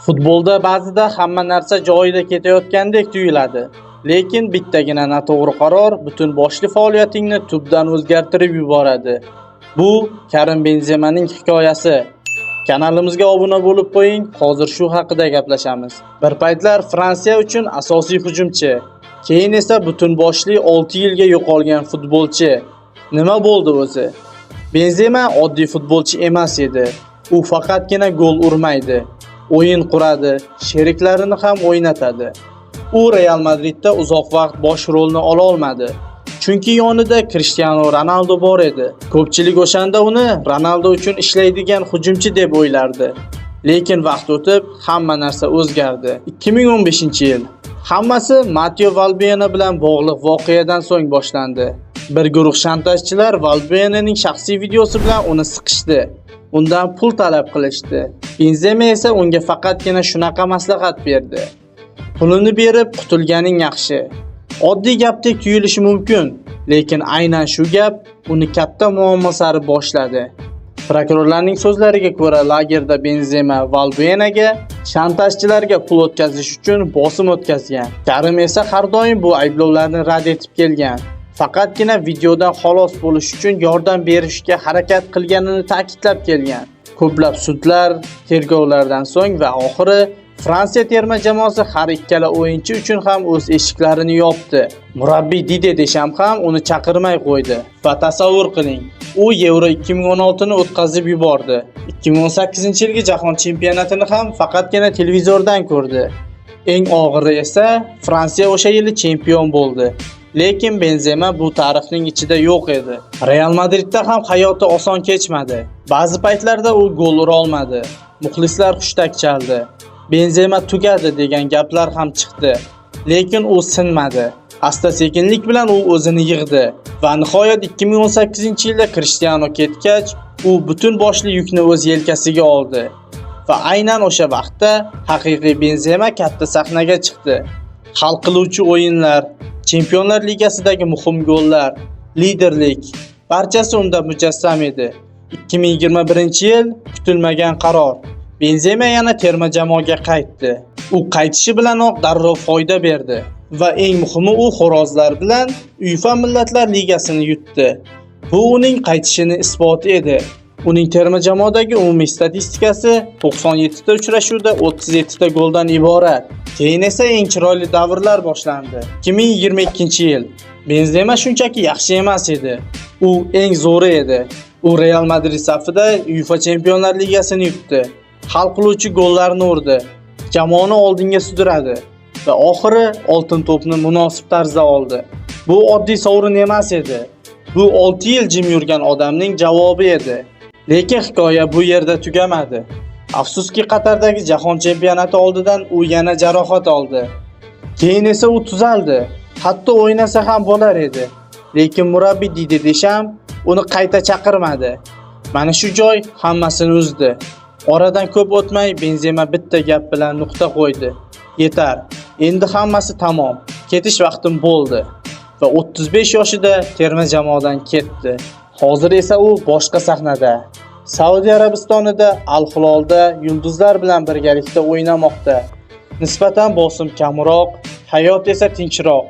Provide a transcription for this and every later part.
Futbolda ba'zida hamma narsa joyida ketayotgandek tuyuladi, lekin bittagina noto'g'ri qaror butun boshli faoliyatingni tubdan o'zgartirib yuboradi. Bu Karim Benzemaning hikoyasi. Kanalimizga obuna bo'lib qo'ying, hozir shu haqida gaplashamiz. Bir paytlar Fransiya uchun asosiy hujumchi, keyin esa butun boshli 6 yilga yo'qolgan futbolchi. Nima bo'ldi o'zi? Benzema oddiy futbolchi emas edi. U faqatgina gol urmaydi, o'yin quradi, sheriklarini ham o'ynatadi. U Real Madridda uzoq vaqt bosh rolni ola olmadi, chunki yonida Cristiano Ronaldo bor edi. Ko'pchilik o'shanda uni Ronaldo uchun ishlaydigan hujumchi deb o'ylardi. Lekin vaqt o'tib, hamma narsa o'zgardi. 2015-yil. Hammasi Matteo Valbuena bilan bog'liq voqeadan so'ng boshlandi. Bir guruh shantajchilar Valbuenaning shaxsiy videosi bilan uni siqishdi. Undan pul talab qilishdi. Benzema esa unga faqatgina shunaqa maslahat berdi: pulini berib qutulganing yaxshi. Oddiy gapdek tuyulishi mumkin, lekin aynan shu gap uni katta muammo sari boshladi. Prokurorlarning so'zlariga ko'ra, lagerda Benzema Valbuenaga shantajchilarga pul o'tkazish uchun bosim o'tkazgan. Karim esa har doim bu ayblovlarni rad etib kelgan. Faqatgina videodan xalos bo'lish uchun yordam berishga harakat qilganini ta'kidlab kelgan. Ko'plab sudlar, tergovlardan so'ng va oxiri Fransiya terma jamoasi har ikkala o'yinchi uchun ham o'z eshiklarini yopdi. Murabbiy Didier Deschamps ham uni chaqirmay qo'ydi. Va tasavvur qiling, u Euro 2016 ni o'tkazib yubordi. 2018-yilgi jahon chempionatini ham faqatgina televizordan ko'rdi. Eng og'iri esa Fransiya o'sha yili chempion bo'ldi. Lekin Benzema bu tarixning ichida yo'q edi. Real Madridda ham hayoti oson kechmadi. Ba'zi paytlarda u gol ura olmadi. Muxlislar hushtak chaldi. Benzema tugadi degan gaplar ham chiqdi. Lekin u sinmadi. Asta-sekinlik bilan u o'zini yig'di va nihoyat 2018-yilda Cristiano ketgach, u butun boshli yukni o'z yelkasiga oldi. Va aynan o'sha vaqtda haqiqiy Benzema katta sahnaga chiqdi. Hal qiluvchi o'yinlar, Chempionlar Ligasidagi muhim gollar, liderlik, barchasi unda mujassam edi. 2021-yil kutilmagan qaror. Benzema yana terma jamoaga qaytdi. U qaytishi bilanoq darrov foyda berdi va eng muhimi u xo'rozlar bilan UEFA Millatlar Ligasini yutdi. Bu uning qaytishini isboti edi. Uning terma jamoadagi umumiy statistikasi 97 ta uchrashuvda 37 ta goldan iborat. Keyin esa eng chiroyli davrlar boshlandi. 2022-yil. Benzema shunchaki yaxshi emas edi. U eng zo'ri edi. U Real Madrid safida UEFA Chempionlar Ligasini yutdi. Hal qiluvchi gollarni urdi. Jamoani oldinga sudradi va oxiri oltin to'pni munosib tarzda oldi. Bu oddiy sovrin emas edi. Bu 6 yil jim yurgan odamning javobi edi. Lekin hikoya bu yerda tugamadi. Afsuski Qatardagi jahon chempionati oldidan u yana jarohat oldi. Keyin esa u tuzaldi. Hatto o'ynasa ham bo'lar edi. Lekin murabbiy Didier Deschamps uni qayta chaqirmadi. Mana shu joy hammasini uzdi. Oradan ko'p o'tmay Benzema bitta gap bilan nuqta qo'ydi. Yetar. Endi hammasi tamom. Ketish vaqtim bo'ldi. Va 35 yoshida terma jamoadan ketdi. Hozir esa u boshqa sahnada. Saudiya Arabistonida Al Hilolda yulduzlar bilan birgalikda o'ynamoqda. Nisbatan bosim kamroq, hayot esa tinchroq.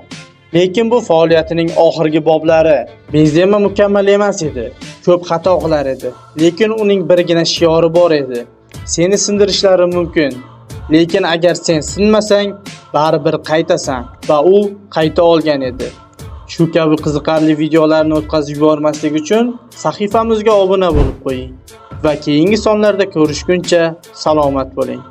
Lekin bu faoliyatining oxirgi boblari. Benzema mukammal emas edi. Ko'p xato qilar edi. Lekin uning birgina shiori bor edi: seni sindirishlari mumkin, lekin agar sen sinmasang, baribir qaytasan. Va u qayta olgan edi. Shu kabi qiziqarli videolarni o'tkazib yubormaslik uchun sahifamizga obuna bo'lib qo'ying va keyingi sonlarda ko'rishguncha salomat bo'ling.